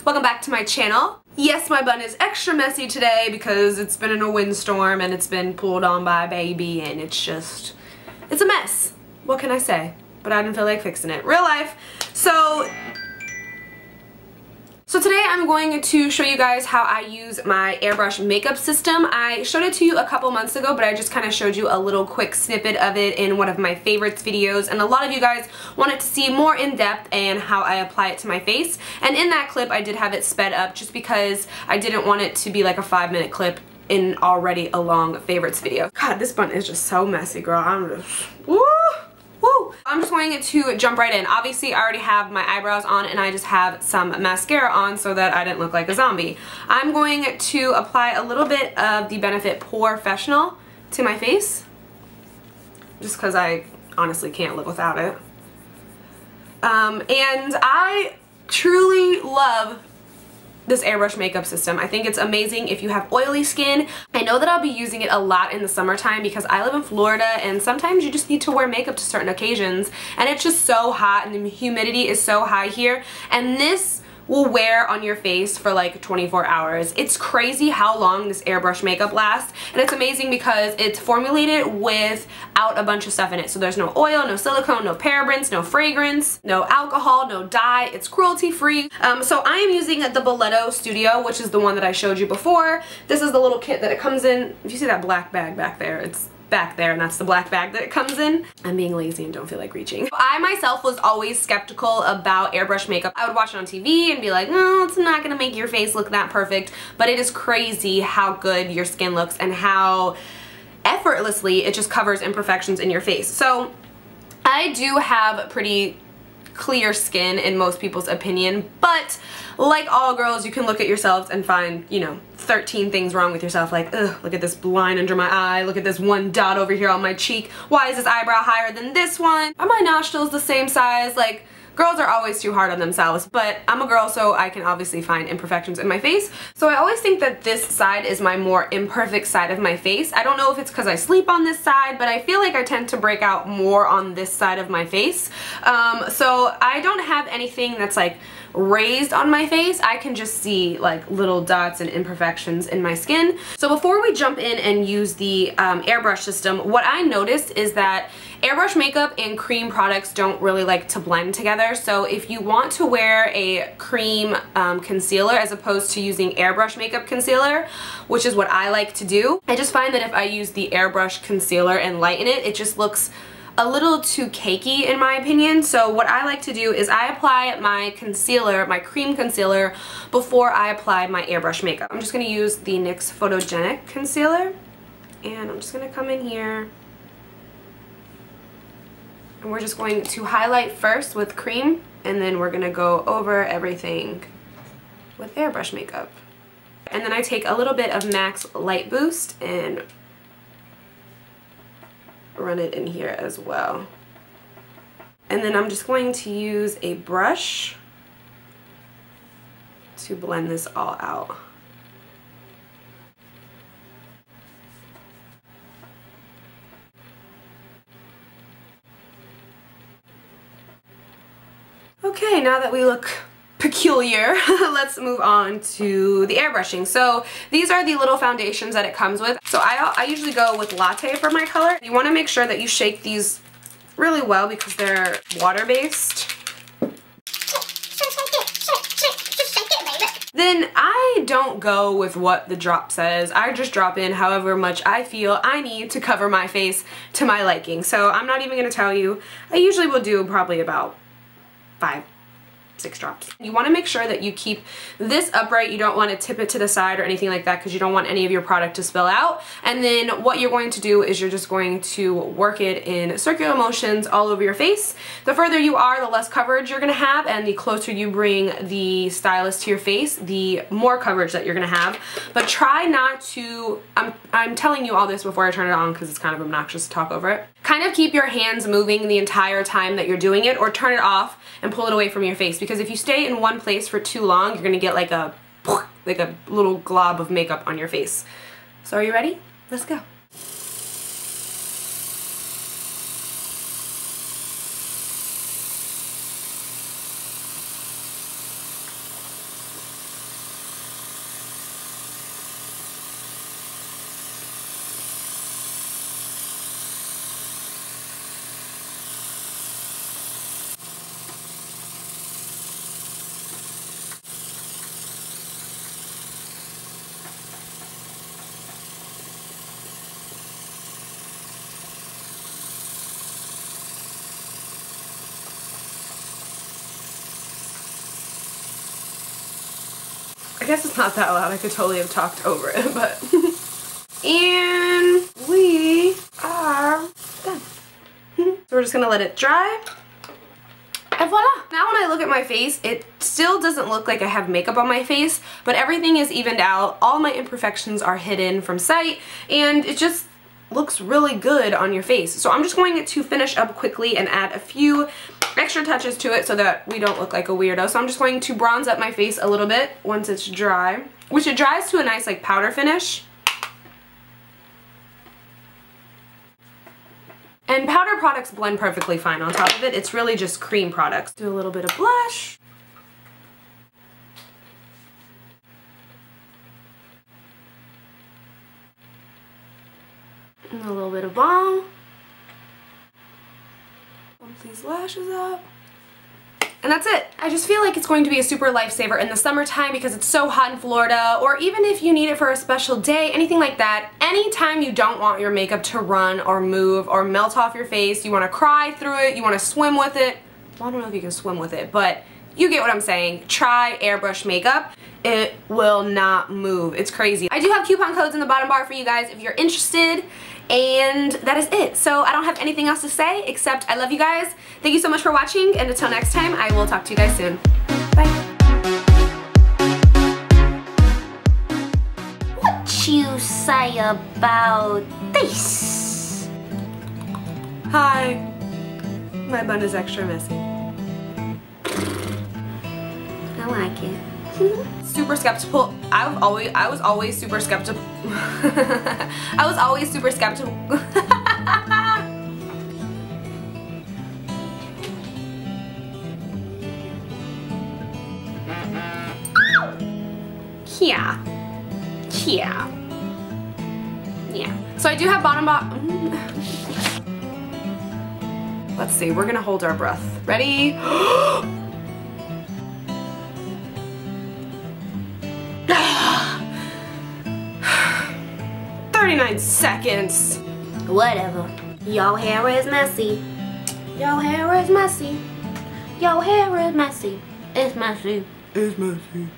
welcome back to my channel. Yes, my bun is extra messy today because it's been in a windstorm and it's been pulled on by a baby and it's a mess. What can I say? But I didn't feel like fixing it. Real life. So today I'm going to show you guys how I use my airbrush makeup system. I showed it to you a couple months ago, but I just kind of showed you a little quick snippet of it in one of my favorites videos, and a lot of you guys wanted to see more in depth and how I apply it to my face. And in that clip I did have it sped up just because I didn't want it to be like a 5-minute clip in already a long favorites video. God, this bun is just so messy, girl. I'm just, woo! Woo! I'm just going to jump right in. Obviously, I already have my eyebrows on and I just have some mascara on so that I didn't look like a zombie. I'm going to apply a little bit of the Benefit Professional to my face, just because I honestly can't live without it. And I truly love this airbrush makeup system. I think it's amazing if you have oily skin. I know that I'll be using it a lot in the summertime because I live in Florida and sometimes you just need to wear makeup to certain occasions and it's just so hot and the humidity is so high here, and this will wear on your face for like 24 hours. It's crazy how long this airbrush makeup lasts, and it's amazing because it's formulated without a bunch of stuff in it. So there's no oil, no silicone, no parabens, no fragrance, no alcohol, no dye. It's cruelty free. So I am using the Blvd Studio, which is the one that I showed you before. This is the little kit that it comes in. If you see that black bag back there, it's back there, and that's the black bag that it comes in. I'm being lazy and don't feel like reaching. I myself was always skeptical about airbrush makeup. I would watch it on TV and be like, no, it's not gonna make your face look that perfect, but it is crazy how good your skin looks and how effortlessly it just covers imperfections in your face. So I do have pretty clear skin in most people's opinion, but like all girls, you can look at yourselves and find, you know, 13 things wrong with yourself, like, ugh, look at this line under my eye, look at this one dot over here on my cheek, why is this eyebrow higher than this one, are my nostrils the same size? Like, girls are always too hard on themselves, but I'm a girl so I can obviously find imperfections in my face. So I always think that this side is my more imperfect side of my face. I don't know if it's because I sleep on this side, but I feel like I tend to break out more on this side of my face. So I don't have anything that's like raised on my face. I can just see like little dots and imperfections in my skin. So before we jump in and use the airbrush system, what I noticed is that airbrush makeup and cream products don't really like to blend together. So if you want to wear a cream concealer as opposed to using airbrush makeup concealer, which is what I like to do, I just find that if I use the airbrush concealer and lighten it, it just looks a little too cakey in my opinion. So what I like to do is I apply my concealer, my cream concealer, before I apply my airbrush makeup. I'm just going to use the NYX Photogenic Concealer, and I'm just going to come in here and we're just going to highlight first with cream, and then we're going to go over everything with airbrush makeup. And then I take a little bit of MAC's Light Boost and run it in here as well. And then I'm just going to use a brush to blend this all out. Okay, now that we look peculiar, let's move on to the airbrushing. So these are the little foundations that it comes with. So I usually go with Latte for my color. You want to make sure that you shake these really well because they're water-based. Then I don't go with what the drop says. I just drop in however much I feel I need to cover my face to my liking. So I'm not even going to tell you. I usually will do probably about 5, 6 drops. You want to make sure that you keep this upright. You don't want to tip it to the side or anything like that because you don't want any of your product to spill out. And then what you're going to do is you're just going to work it in circular motions all over your face. The further you are, the less coverage you're going to have, and the closer you bring the stylus to your face, the more coverage that you're going to have. But try not to, I'm telling you all this before I turn it on because it's kind of obnoxious to talk over it. Kind of keep your hands moving the entire time that you're doing it, or turn it off and pull it away from your face, because if you stay in one place for too long, you're gonna get like a little glob of makeup on your face. So are you ready? Let's go. I guess it's not that loud. I could totally have talked over it, but. And we are done. So we're just gonna let it dry. And voila! Now when I look at my face, it still doesn't look like I have makeup on my face, but everything is evened out. All my imperfections are hidden from sight, and it just looks really good on your face. So I'm just going to finish up quickly and add a few extra touches to it so that we don't look like a weirdo. So I'm just going to bronze up my face a little bit once it's dry, which it dries to a nice like powder finish. And powder products blend perfectly fine on top of it. It's really just cream products. Do a little bit of blush. And a little bit of balm. Bump these lashes up. And that's it. I just feel like it's going to be a super lifesaver in the summertime because it's so hot in Florida, or even if you need it for a special day, anything like that. Anytime you don't want your makeup to run or move or melt off your face, you want to cry through it, you want to swim with it. Well, I don't know if you can swim with it, but you get what I'm saying. Try Airbrush makeup. It will not move. It's crazy. I do have coupon codes in the bottom bar for you guys if you're interested. And that is it. So I don't have anything else to say except I love you guys. Thank you so much for watching, and until next time, I will talk to you guys soon. Bye. What you say about this? Hi. My bun is extra messy. I like it. Super skeptical. I was always super skeptical. I was always super skeptical. Yeah. So I do have bottom. Let's see. We're gonna hold our breath. Ready? 39 seconds. Whatever. Your hair is messy. Your hair is messy. Your hair is messy. It's messy. It's messy.